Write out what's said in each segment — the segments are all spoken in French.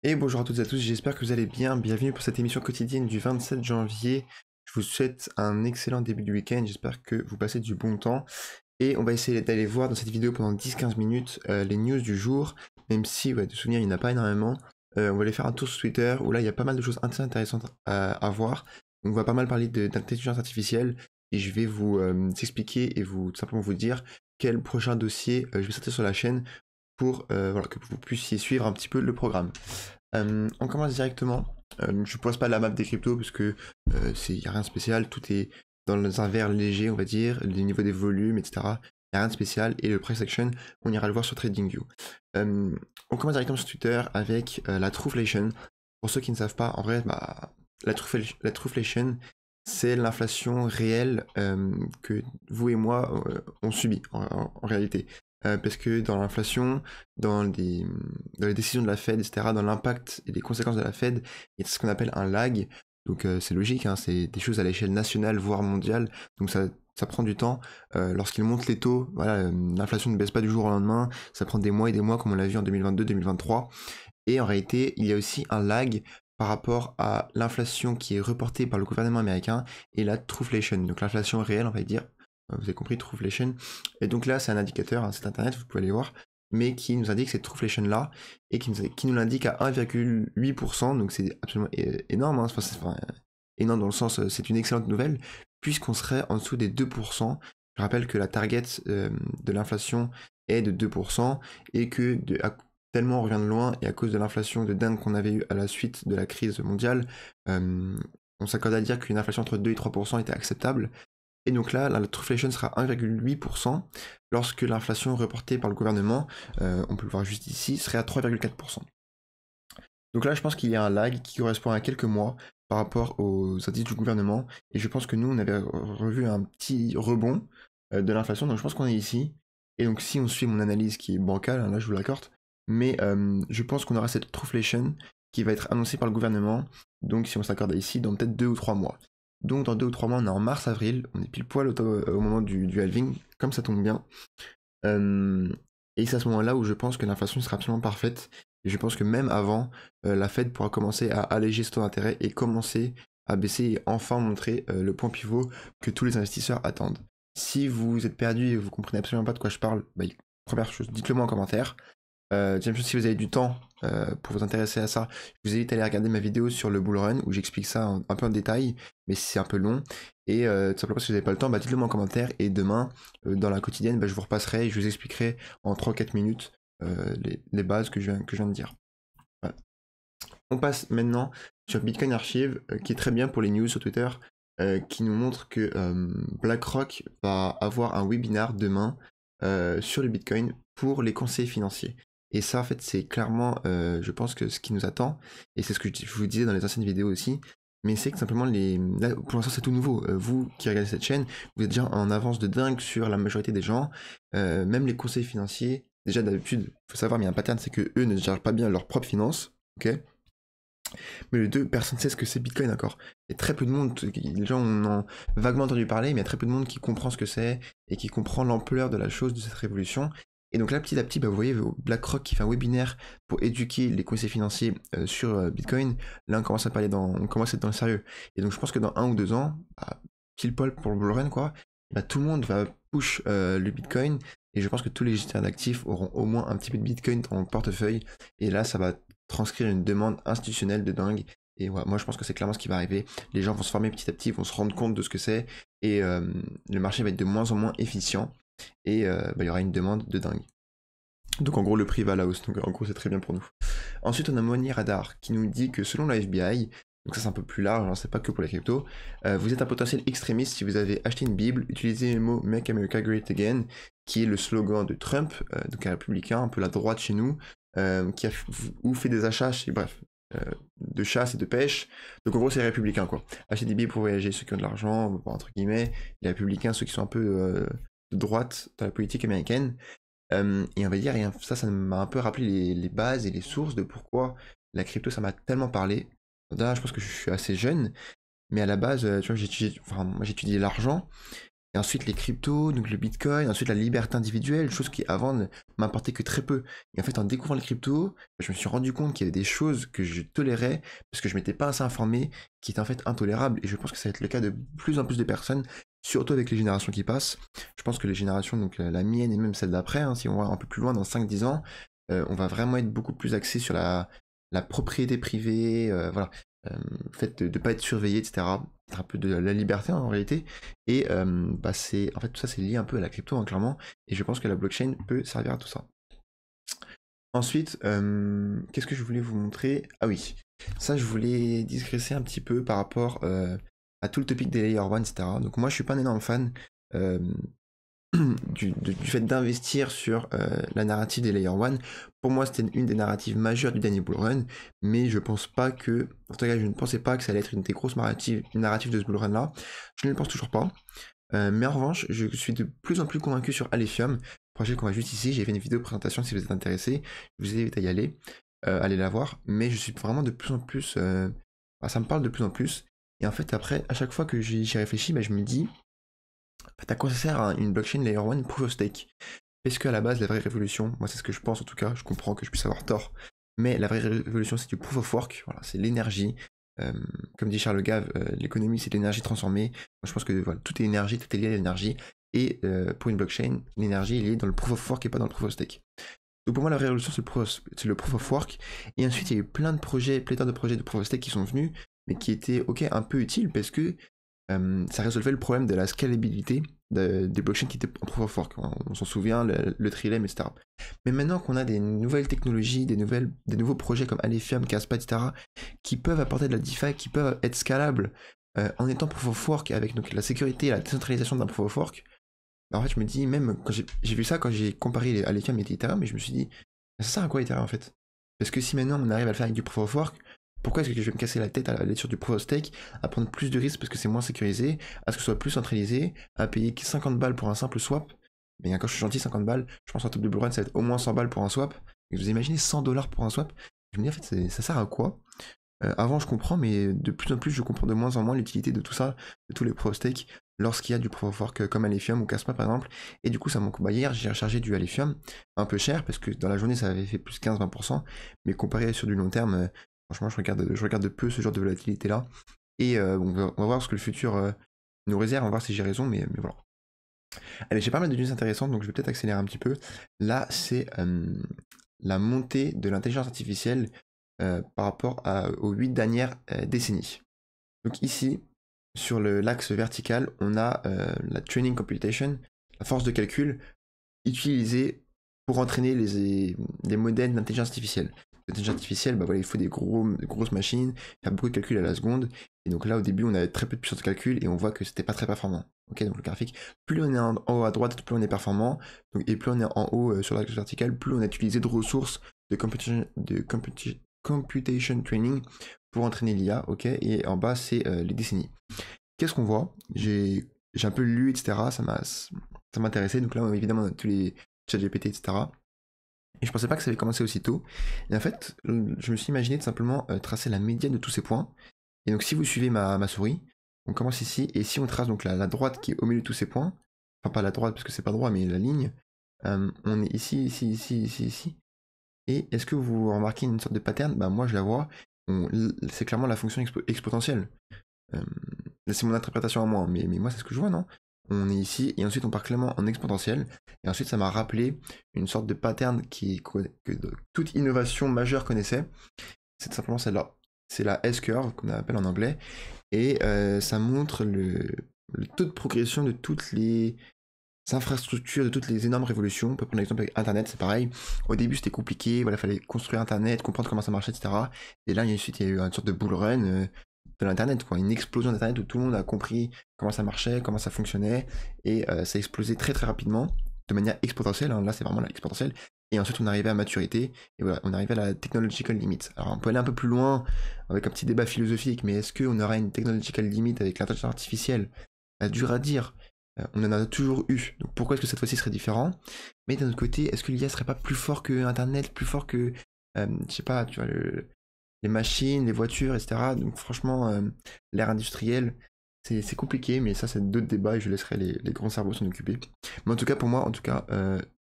Et bonjour à toutes et à tous, j'espère que vous allez bien. Bienvenue pour cette émission quotidienne du 27 janvier. Je vous souhaite un excellent début du week-end, j'espère que vous passez du bon temps. Et on va essayer d'aller voir dans cette vidéo pendant 10-15 minutes les news du jour, même si, de souvenir, il n'y en a pas énormément. On va aller faire un tour sur Twitter, où là, il y a pas mal de choses assez intéressantes à voir. Donc, on va pas mal parler d'intelligence artificielle, et je vais vous expliquer et tout simplement vous dire quel prochain dossier je vais sortir sur la chaîne pour que vous puissiez suivre un petit peu le programme. On commence directement. Je ne pose pas la map des cryptos parce que y a rien de spécial, tout est dans un vert léger, on va dire, les niveaux des volumes, etc. Il n'y a rien de spécial, et le price action, on ira le voir sur TradingView. On commence directement sur Twitter avec la Trueflation. Pour ceux qui ne savent pas, en vrai, la Trueflation, c'est l'inflation réelle que vous et moi on subit en réalité. Parce que dans l'inflation, dans les décisions de la Fed, etc., dans l'impact et les conséquences de la Fed, il y a ce qu'on appelle un lag. Donc c'est logique, hein, c'est des choses à l'échelle nationale, voire mondiale. Donc ça prend du temps. Lorsqu'ils montent les taux, voilà, l'inflation ne baisse pas du jour au lendemain. Ça prend des mois et des mois, comme on l'a vu en 2022-2023. Et en réalité, il y a aussi un lag par rapport à l'inflation qui est reportée par le gouvernement américain et la trueflation, donc l'inflation réelle, on va dire. Vous avez compris, trueflation. Et donc là, c'est un indicateur, un site internet, vous pouvez aller voir, mais qui nous indique cette trueflation-là, et qui nous l'indique à 1,8%, donc c'est absolument énorme, hein, énorme dans le sens, c'est une excellente nouvelle, puisqu'on serait en dessous des 2%. Je rappelle que la target de l'inflation est de 2%, et que tellement on revient de loin, et à cause de l'inflation de dingue qu'on avait eu à la suite de la crise mondiale, on s'accorde à dire qu'une inflation entre 2 et 3% était acceptable. Et donc là, la trueflation sera 1,8%, lorsque l'inflation reportée par le gouvernement, on peut le voir juste ici, serait à 3,4%. Donc là, je pense qu'il y a un lag qui correspond à quelques mois par rapport aux indices du gouvernement, et je pense que nous, on avait revu un petit rebond de l'inflation, donc je pense qu'on est ici. Et donc si on suit mon analyse qui est bancale, hein, là je vous l'accorde, mais je pense qu'on aura cette trueflation qui va être annoncée par le gouvernement, donc si on s'accorde ici, dans peut-être 2 ou 3 mois. Donc dans 2 ou 3 mois, on est en mars-avril, on est pile poil au moment du halving, comme ça tombe bien. Et c'est à ce moment-là où je pense que l'inflation sera absolument parfaite. Et je pense que même avant, la Fed pourra commencer à alléger ce taux d'intérêt et commencer à baisser et enfin montrer le point pivot que tous les investisseurs attendent. Si vous êtes perdu et vous comprenez absolument pas de quoi je parle, première chose, dites-le moi en commentaire. Deuxième chose, si vous avez du temps pour vous intéresser à ça, je vous invite à aller regarder ma vidéo sur le bull run où j'explique ça un peu en détail, mais c'est un peu long. Et tout simplement, si vous n'avez pas le temps, dites-le moi en commentaire. Et demain, dans la quotidienne, je vous repasserai et je vous expliquerai en 3-4 minutes les bases que je viens de dire. Voilà. On passe maintenant sur Bitcoin Archive, qui est très bien pour les news sur Twitter, qui nous montre que BlackRock va avoir un webinar demain sur le Bitcoin pour les conseils financiers. Et ça, en fait, c'est clairement, je pense que ce qui nous attend, et c'est ce que je vous disais dans les anciennes vidéos aussi, mais c'est que simplement, là, pour l'instant, c'est tout nouveau. Vous qui regardez cette chaîne, vous êtes déjà en avance de dingue sur la majorité des gens, même les conseils financiers. Déjà, d'habitude, il faut savoir, mais il y a un pattern, c'est que eux ne gèrent pas bien leurs propres finances, ok? Mais les deux, personne ne sait ce que c'est Bitcoin encore. Il y a très peu de monde, les gens en ont vaguement entendu parler, mais il y a très peu de monde qui comprend ce que c'est et qui comprend l'ampleur de la chose, de cette révolution. Et donc là, petit à petit, vous voyez, BlackRock qui fait un webinaire pour éduquer les conseillers financiers sur Bitcoin. Là, on commence à être dans le sérieux. Et donc je pense que dans 1 ou 2 ans, pile poil pour le bull run, quoi, tout le monde va push le Bitcoin. Et je pense que tous les gestionnaires d'actifs auront au moins un petit peu de Bitcoin dans le portefeuille. Et là, ça va transcrire une demande institutionnelle de dingue. Et ouais, moi je pense que c'est clairement ce qui va arriver. Les gens vont se former petit à petit, vont se rendre compte de ce que c'est, et le marché va être de moins en moins efficient, et il y aura une demande de dingue. Donc en gros le prix va à la hausse, donc en gros c'est très bien pour nous. Ensuite on a Money Radar qui nous dit que selon la FBI, donc ça c'est un peu plus large, hein, c'est pas que pour les cryptos, vous êtes un potentiel extrémiste si vous avez acheté une Bible, utilisé le mot Make America Great Again, qui est le slogan de Trump, donc un républicain, un peu la droite chez nous, ou fait des achats, bref, de chasse et de pêche. Donc en gros c'est les républicains quoi. Acheter des billets pour voyager, ceux qui ont de l'argent, entre guillemets, les républicains, ceux qui sont un peu de droite dans la politique américaine. Et on va dire, et ça m'a un peu rappelé les bases et les sources de pourquoi la crypto ça m'a tellement parlé. Là je pense que je suis assez jeune, mais à la base, tu vois, moi j'ai étudié l'argent, et ensuite les cryptos, donc le bitcoin, ensuite la liberté individuelle, chose qui avant ne m'importait que très peu. Et en fait, en découvrant les cryptos, je me suis rendu compte qu'il y avait des choses que je tolérais parce que je m'étais pas assez informé, qui étaient en fait intolérables. Et je pense que ça va être le cas de plus en plus de personnes, surtout avec les générations qui passent. Je pense que les générations, donc la mienne et même celle d'après, hein, si on va un peu plus loin, dans 5-10 ans, on va vraiment être beaucoup plus axé sur la propriété privée, voilà, le fait de ne pas être surveillé, etc. Un peu de la liberté en réalité. Et bah, en fait, tout ça c'est lié un peu à la crypto, hein, clairement. Et je pense que la blockchain peut servir à tout ça. Ensuite, qu'est-ce que je voulais vous montrer? Ah oui, ça je voulais digresser un petit peu par rapport à tout le topic des Layer 1, etc. Donc moi je suis pas un énorme fan euh, du fait d'investir sur la narrative des Layer 1. Pour moi, c'était une des narratives majeures du dernier bull run, mais je pense pas que, en tout cas, je ne pensais pas que ça allait être une des grosses narratives de ce bull run là. Je ne le pense toujours pas. Mais en revanche, je suis de plus en plus convaincu sur Alephium, projet qu'on voit juste ici. J'ai fait une vidéo de présentation si vous êtes intéressé. Je vous invite à y aller, allez la voir. Mais je suis vraiment de plus en plus. Ça me parle de plus en plus. Et en fait, après, à chaque fois que j'y réfléchis, bah, je me dis, à quoi ça sert une blockchain layer 1 proof of stake? Parce qu'à la base, la vraie révolution, moi c'est ce que je pense en tout cas, je comprends que je puisse avoir tort, mais la vraie révolution c'est du proof of work, voilà, c'est l'énergie. Euh, Comme dit Charles Gave, l'économie c'est l'énergie transformée. Moi, je pense que voilà, tout est énergie, tout est lié à l'énergie. Et pour une blockchain, l'énergie est liée dans le proof of work et pas dans le proof of stake. Donc pour moi, la vraie révolution, c'est le proof of work. Et ensuite, il y a eu plein de projets, pléthore de projets de proof of stake qui sont venus, mais qui étaient ok un peu utiles parce que ça résolvait le problème de la scalabilité des blockchains qui étaient en proof of work. On s'en souvient, le Trilem, etc. Mais maintenant qu'on a des nouvelles technologies, des nouveaux projets comme Alephium, Caspa, etc., qui peuvent apporter de la DeFi, qui peuvent être scalables en étant proof of work avec donc, la sécurité et la décentralisation d'un proof of work, bah, en fait, je me dis, même quand j'ai vu ça, quand j'ai comparé Alephium et Ethereum, mais je me suis dit, ça sert à quoi Ethereum en fait? Parce que si maintenant on arrive à le faire avec du proof of work, pourquoi est-ce que je vais me casser la tête à aller sur du proof of stake, à prendre plus de risques parce que c'est moins sécurisé, à ce que ce soit plus centralisé, à payer 50 balles pour un simple swap? Mais quand je suis gentil, 50 balles, je pense qu'en top de bull run, ça va être au moins 100 balles pour un swap. Et vous imaginez 100 dollars pour un swap? Je me dis, en fait, ça sert à quoi? Avant, je comprends, mais de plus en plus, je comprends de moins en moins l'utilité de tout ça, de tous les proof of stake, lorsqu'il y a du proof of work comme Alephium ou Caspa par exemple. Et du coup, ça manque. Bah, hier, j'ai rechargé du Alephium, un peu cher, parce que dans la journée, ça avait fait plus 15-20%, mais comparé sur du long terme, franchement, je regarde de peu ce genre de volatilité-là. Et on va voir ce que le futur nous réserve, on va voir si j'ai raison, mais voilà. Allez, j'ai pas mal de news intéressantes, donc je vais peut-être accélérer un petit peu. Là, c'est la montée de l'intelligence artificielle par rapport aux 8 dernières décennies. Donc ici, sur l'axe vertical, on a la training computation, la force de calcul utilisée pour entraîner les modèles d'intelligence artificielle. L'intelligence artificielle, bah voilà, il faut des grosses machines, faire beaucoup de calculs à la seconde. Et donc là, au début, on avait très peu de puissance de calcul et on voit que c'était pas très performant. Ok, donc le graphique, plus on est en haut à droite, plus on est performant. Donc, et plus on est en haut sur l'axe vertical, plus on a utilisé de ressources de computation training pour entraîner l'IA. Ok, et en bas, c'est les décennies. Qu'est-ce qu'on voit? J'ai un peu lu, etc. Ça m'intéressait. Donc là, évidemment, on a tous les chats GPT, etc. Et je pensais pas que ça allait commencer aussitôt. Et en fait, je me suis imaginé de simplement tracer la médiane de tous ces points. Et donc, si vous suivez ma souris, on commence ici. Et si on trace donc la droite qui est au milieu de tous ces points, enfin pas la droite parce que c'est pas droit, mais la ligne, on est ici, ici, ici, ici, ici. Et est-ce que vous remarquez une sorte de pattern? Bah moi je la vois. C'est clairement la fonction exponentielle. Euh, c'est mon interprétation à moi, mais moi c'est ce que je vois, non? On est ici, et ensuite on part clairement en exponentielle, et ensuite ça m'a rappelé une sorte de pattern que toute innovation majeure connaissait. C'est tout simplement celle-là. C'est la S-curve, qu'on appelle en anglais, et ça montre le taux de progression de toutes les infrastructures, de toutes les énormes révolutions. On peut prendre l'exemple avec Internet, c'est pareil. Au début c'était compliqué, voilà, fallait construire Internet, comprendre comment ça marchait, etc. Et là, ensuite, il y a eu une sorte de bull run de l'Internet, quoi. Une explosion d'Internet où tout le monde a compris comment ça marchait, comment ça fonctionnait, et ça a explosé très très rapidement, de manière exponentielle, hein. Là c'est vraiment exponentielle, et ensuite on arrivait à maturité, et voilà, on arrivait à la technological limit. Alors on peut aller un peu plus loin, avec un petit débat philosophique, mais est-ce qu'on aura une technological limit avec l'intelligence artificielle? Dur à dire, on en a toujours eu, donc pourquoi est-ce que cette fois-ci serait différent? Mais d'un autre côté, est-ce que l'IA serait pas plus fort que Internet, plus fort que, je sais pas, tu vois, les machines, les voitures, etc. Donc franchement, l'ère industrielle, c'est compliqué, mais ça, c'est d'autres débats et je laisserai les grands cerveaux s'en occuper. Mais en tout cas, pour moi, en tout cas,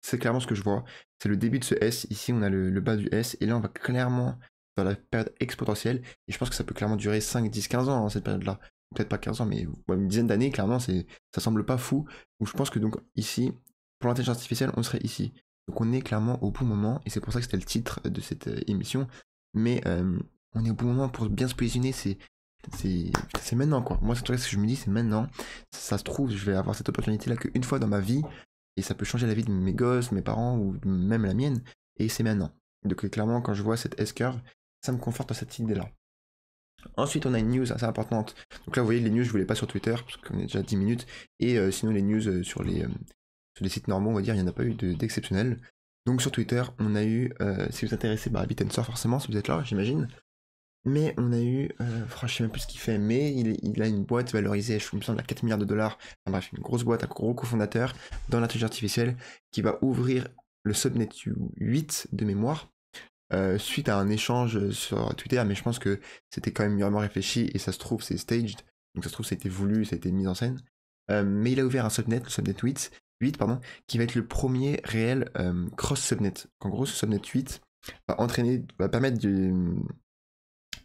c'est clairement ce que je vois. C'est le début de ce S. Ici, on a le bas du S. Et là, on va clairement dans la période exponentielle. Et je pense que ça peut clairement durer 5, 10, 15 ans, hein, cette période-là. Peut-être pas 15 ans, mais ouais, une dizaine d'années, clairement, ça semble pas fou. Donc je pense que donc ici, pour l'intelligence artificielle, on serait ici. Donc on est clairement au bon moment. Et c'est pour ça que c'était le titre de cette émission. Mais on est au bon moment pour bien se positionner. C'est maintenant, quoi. Moi, c'est ce que je me dis, c'est maintenant. Ça se trouve, je vais avoir cette opportunité-là qu'une fois dans ma vie, et ça peut changer la vie de mes gosses, mes parents, ou même la mienne, et c'est maintenant. Donc clairement, quand je vois cette S-curve, ça me conforte dans cette idée-là. Ensuite, on a une news assez importante. Donc là, vous voyez, les news, je ne voulais pas sur Twitter, parce qu'on est déjà à 10 minutes, et sinon, les news sur les sites normaux, on va dire, il n'y en a pas eu d'exceptionnel. Donc sur Twitter, on a eu, si vous êtes intéressé, bah, Bitensor forcément, si vous êtes là, j'imagine. Mais on a eu, franchement, je sais même plus ce qu'il fait, mais il a une boîte valorisée, je me semble, à 4 milliards de dollars. Enfin, bref, une grosse boîte, un gros cofondateur dans l'intelligence artificielle qui va ouvrir le subnet 8 de mémoire suite à un échange sur Twitter. Mais je pense que c'était quand même vraiment réfléchi et ça se trouve, c'est staged. Donc ça se trouve, ça a été voulu, ça a été mis en scène. Mais il a ouvert un subnet, le subnet 8 pardon, qui va être le premier réel cross-subnet. En gros, ce subnet 8 va permettre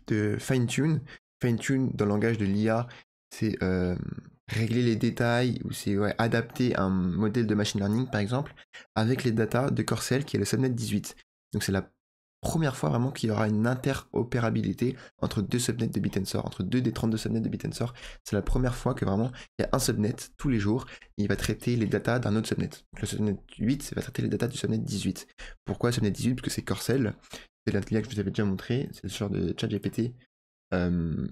de fine-tune. Fine-tune, dans le langage de l'IA, c'est régler les détails ou c'est adapter un modèle de machine learning, par exemple, avec les datas de Corcel, qui est le subnet 18. Donc c'est la première fois vraiment qu'il y aura une interopérabilité entre deux subnets de Bitensor, entre deux des 32 subnets de Bitensor. C'est la première fois que vraiment il y a un subnet tous les jours et il va traiter les datas d'un autre subnet. Donc, le subnet 8 va traiter les datas du subnet 18. Pourquoi subnet 18? Parce que c'est Corcel, c'est l'intelligence que je vous avais déjà montré, c'est le genre de chat GPT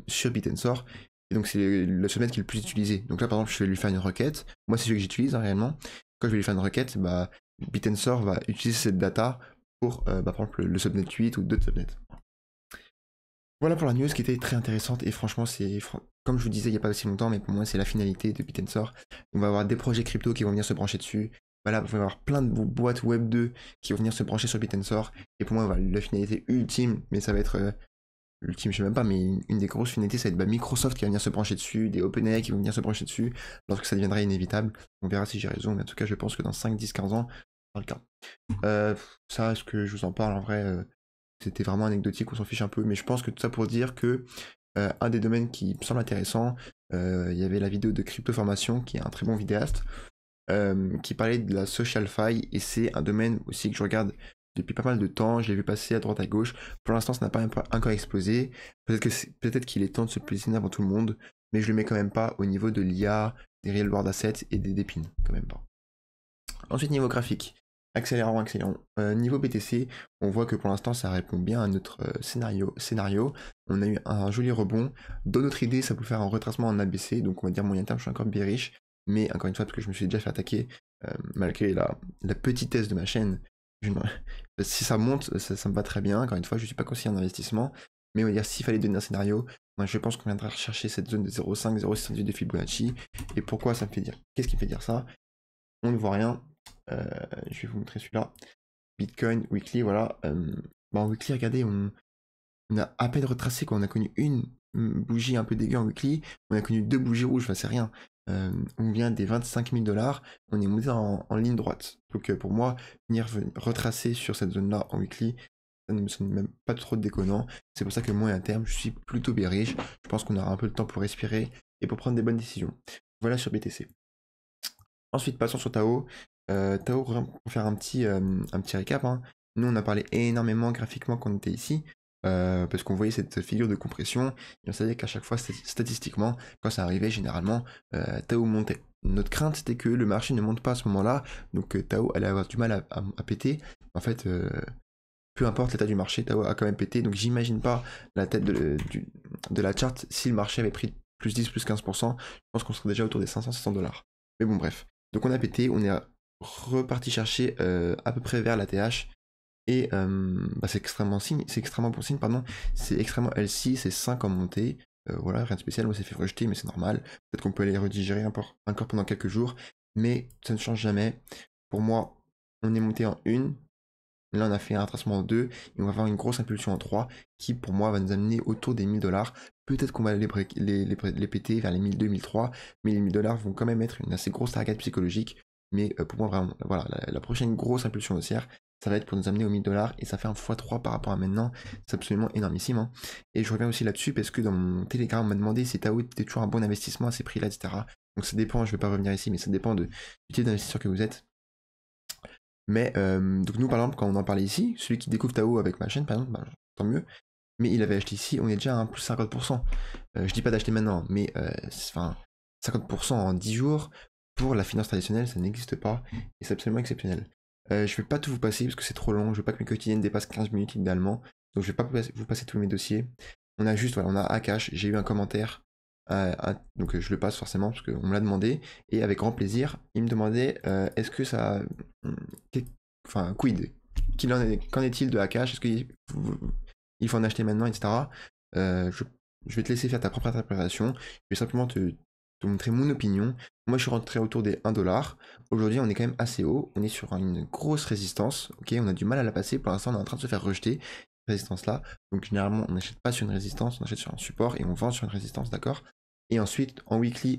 sur Bitensor. Et donc c'est le subnet qui est le plus utilisé. Donc là par exemple je vais lui faire une requête. Moi c'est celui que j'utilise réellement. Quand je vais lui faire une requête, bah, Bitensor va utiliser cette data pour par exemple le subnet 8 ou d'autres subnets. Voilà pour la news qui était très intéressante et franchement c'est comme je vous disais il n'y a pas aussi longtemps, mais pour moi c'est la finalité de Bitensor. On va avoir des projets crypto qui vont venir se brancher dessus. Voilà, vous allez avoir plein de boîtes Web 2 qui vont venir se brancher sur Bitensor. Et pour moi voilà, la finalité ultime, mais ça va être l'ultime, je sais même pas, mais une des grosses finalités, ça va être Microsoft qui va venir se brancher dessus, des OpenAI qui vont venir se brancher dessus, lorsque ça deviendra inévitable. On verra si j'ai raison, mais en tout cas, je pense que dans 5, 10, 15 ans, c'est le cas. Ça, est-ce que je vous en parle en vrai c'était vraiment anecdotique, on s'en fiche un peu, mais je pense que tout ça pour dire que un des domaines qui me semble intéressant, il y avait la vidéo de Crypto Formation, qui est un très bon vidéaste, qui parlait de la social faille, et c'est un domaine aussi que je regarde depuis pas mal de temps, je l'ai vu passer à droite à gauche. Pour l'instant, ça n'a pas encore explosé. Peut-être qu'il est temps de se positionner avant tout le monde, mais je le mets quand même pas au niveau de l'IA, des real world assets et des dépines, quand même pas. Ensuite, niveau graphique, accélérant. Niveau BTC, on voit que pour l'instant, ça répond bien à notre scénario. On a eu un joli rebond. Dans notre idée, ça peut faire un retracement en ABC, donc on va dire moyen terme, je suis encore bearish. Mais encore une fois, parce que je me suis déjà fait attaquer, malgré la petitesse de ma chaîne, si ça monte, ça me va très bien. Encore une fois, je ne suis pas conseiller en investissement, mais on va dire s'il fallait donner un scénario, moi je pense qu'on viendra rechercher cette zone de 0,5, 0,6 de Fibonacci. Et pourquoi ça me fait dire? Qu'est-ce qui me fait dire ça? On ne voit rien. Je vais vous montrer celui-là. Bitcoin Weekly, voilà. En Weekly, regardez, on a à peine retracé quand on a connu une bougie un peu dégueu en Weekly, on a connu deux bougies rouges, enfin c'est rien. On vient des 25 000 $, on est monté en ligne droite. Donc pour moi, venir retracer sur cette zone-là en Weekly, ça ne me semble même pas trop déconnant. C'est pour ça que moi, à terme, je suis plutôt bearish. Je pense qu'on aura un peu le temps pour respirer et pour prendre des bonnes décisions. Voilà sur BTC. Ensuite, passons sur Tao. Tao, pour faire un petit récap, hein. Nous, on a parlé énormément graphiquement quand on était ici, parce qu'on voyait cette figure de compression, et on savait qu'à chaque fois, statistiquement, quand ça arrivait, généralement, Tao montait. Notre crainte, c'était que le marché ne monte pas à ce moment-là, donc Tao allait avoir du mal à péter. En fait, peu importe l'état du marché, Tao a quand même pété, donc j'imagine pas la tête de la charte si le marché avait pris plus 10, plus 15%, je pense qu'on serait déjà autour des 500-600 $. Mais bon, bref. Donc on a pété, on est reparti chercher à peu près vers la TH. Et c'est extrêmement bon signe, pardon. C'est extrêmement healthy, c'est 5 en montée. Voilà, rien de spécial, on s'est fait rejeter, mais c'est normal. Peut-être qu'on peut aller redigérer encore pendant quelques jours. Mais ça ne change jamais. Pour moi, on est monté en 1, Et là, on a fait un retracement en 2 et on va avoir une grosse impulsion en 3 qui, pour moi, va nous amener autour des 1000 $. Peut-être qu'on va les péter vers les 1200, 1003, mais les 1000 $ vont quand même être une assez grosse target psychologique. Mais pour moi, vraiment, voilà, la prochaine grosse impulsion haussière, ça va être pour nous amener aux 1000 $ et ça fait un x3 par rapport à maintenant. C'est absolument énormissime. Hein. Et je reviens aussi là-dessus parce que dans mon Telegram, on m'a demandé si Tao était toujours un bon investissement à ces prix-là, etc. Donc ça dépend, je ne vais pas revenir ici, mais ça dépend du type d'investisseur que vous êtes. Mais donc nous, par exemple, quand on en parlait ici, celui qui découvre Tao avec ma chaîne, par exemple, bah, tant mieux. Mais il avait acheté ici, on est déjà à un plus 50%. Je dis pas d'acheter maintenant, mais enfin 50% en 10 jours, pour la finance traditionnelle, ça n'existe pas, et c'est absolument exceptionnel. Je vais pas tout vous passer, parce que c'est trop long, je veux pas que mes quotidiennes dépassent 15 minutes idéalement, donc je vais pas vous passer tous mes dossiers. On a juste, voilà, on a Akash, j'ai eu un commentaire, donc je le passe forcément, parce qu'on me l'a demandé, et avec grand plaisir, il me demandait, est-ce que ça... Enfin, quid Qu'en est-il de Akash? Est-ce qu'il faut en acheter maintenant, etc. Je vais te laisser faire ta propre interprétation. Je vais simplement te montrer mon opinion. Moi, je suis rentré autour des 1 $. Aujourd'hui, on est quand même assez haut. On est sur une grosse résistance. Ok, on a du mal à la passer. Pour l'instant, on est en train de se faire rejeter cette résistance-là. Donc, généralement, on n'achète pas sur une résistance, on achète sur un support et on vend sur une résistance, d'accord? Et ensuite, en weekly,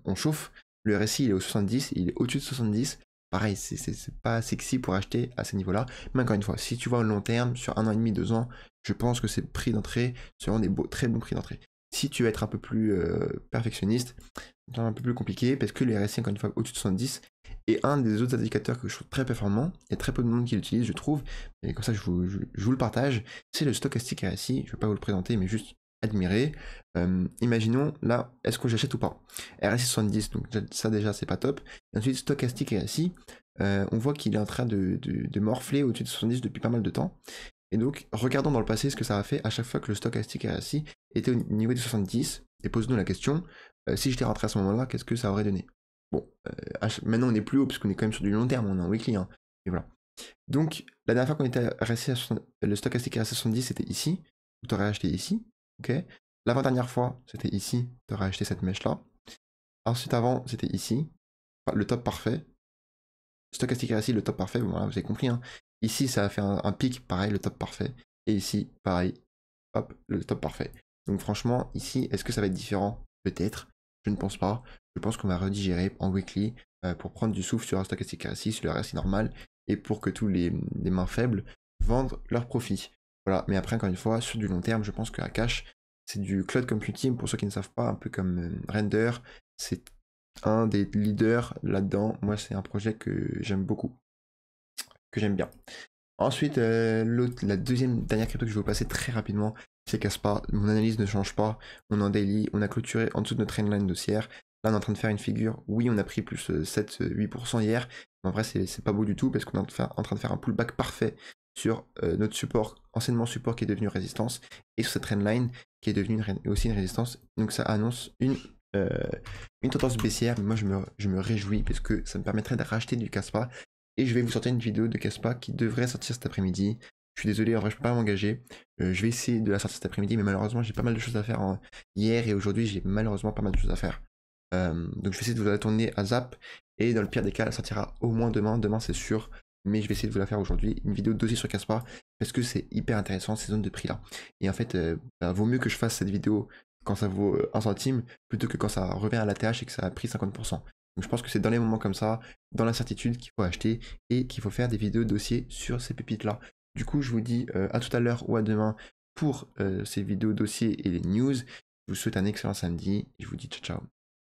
on chauffe. Le RSI, il est au 70, il est au-dessus de 70. Pareil, c'est pas sexy pour acheter à ces niveaux-là. Mais encore une fois, si tu vois au long terme, sur 1 an et demi, 2 ans, je pense que ces prix d'entrée seront des très bons prix d'entrée. Si tu veux être un peu plus perfectionniste, c'est un peu plus compliqué parce que le RSI, encore une fois, au-dessus de 70 est un des autres indicateurs que je trouve très performant. Il y a très peu de monde qui l'utilise, je trouve, et comme ça, je vous le partage. C'est le stochastique RSI. Je ne vais pas vous le présenter, mais juste admirer. Imaginons, là, est-ce que j'achète ou pas? RSI 70, donc ça déjà, c'est pas top. Et ensuite, stochastique RSI, on voit qu'il est en train de morfler au-dessus de 70 depuis pas mal de temps. Et donc, regardons dans le passé ce que ça a fait à chaque fois que le stochastique RSI était au niveau de 70, et pose-nous la question, si j'étais rentré à ce moment-là, qu'est-ce que ça aurait donné? Bon, maintenant on est plus haut, puisqu'on est quand même sur du long terme, on est en weekly, hein, et voilà. Donc, la dernière fois qu'on était resté à 60, le stochastique RSI 70, c'était ici, tu aurais acheté ici, ok? L'avant-dernière fois, c'était ici, tu aurais acheté cette mèche-là. Ensuite, avant, c'était ici, le top parfait. Stochastique RSI, le top parfait, voilà, vous avez compris, hein. Ici, ça a fait un pic, pareil, le top parfait. Et ici, pareil, hop, le top parfait. Donc franchement, ici, est-ce que ça va être différent? Peut-être, je ne pense pas. Je pense qu'on va redigérer en weekly pour prendre du souffle sur un stochastique RSI, sur le RSI normal, et pour que tous les mains faibles vendent leurs profits. Voilà, mais après, encore une fois, sur du long terme, je pense que Akash, c'est du cloud computing, pour ceux qui ne savent pas, un peu comme Render, c'est un des leaders là-dedans. Moi, c'est un projet que j'aime beaucoup, que j'aime bien. Ensuite, la dernière crypto que je vais vous passer très rapidement, c'est Kaspa. Mon analyse ne change pas. On est en daily, on a clôturé en dessous de notre trendline haussière. Là, on est en train de faire une figure. Oui, on a pris plus 7-8% hier. Mais en vrai, c'est pas beau du tout parce qu'on est en train de faire un pullback parfait sur notre support, anciennement support qui est devenu résistance, et sur cette trendline qui est devenue aussi une résistance. Donc ça annonce une tendance baissière, mais moi je me réjouis parce que ça me permettrait de racheter du Kaspa. Et je vais vous sortir une vidéo de Kaspa qui devrait sortir cet après-midi. Je suis désolé, en vrai je peux pas m'engager. Je vais essayer de la sortir cet après-midi, mais malheureusement j'ai pas mal de choses à faire hier et aujourd'hui, j'ai malheureusement pas mal de choses à faire. Donc je vais essayer de vous la tourner à Zap, et dans le pire des cas, elle sortira au moins demain. Demain c'est sûr, mais je vais essayer de vous la faire aujourd'hui. Une vidéo de dossier sur Kaspa, parce que c'est hyper intéressant ces zones de prix là. Et en fait, vaut mieux que je fasse cette vidéo quand ça vaut 1 centime, plutôt que quand ça revient à la TH et que ça a pris 50%. Donc je pense que c'est dans les moments comme ça, dans l'incertitude, qu'il faut acheter et qu'il faut faire des vidéos dossiers sur ces pépites-là. Du coup, je vous dis à tout à l'heure ou à demain pour ces vidéos dossiers et les news. Je vous souhaite un excellent samedi et je vous dis ciao ciao.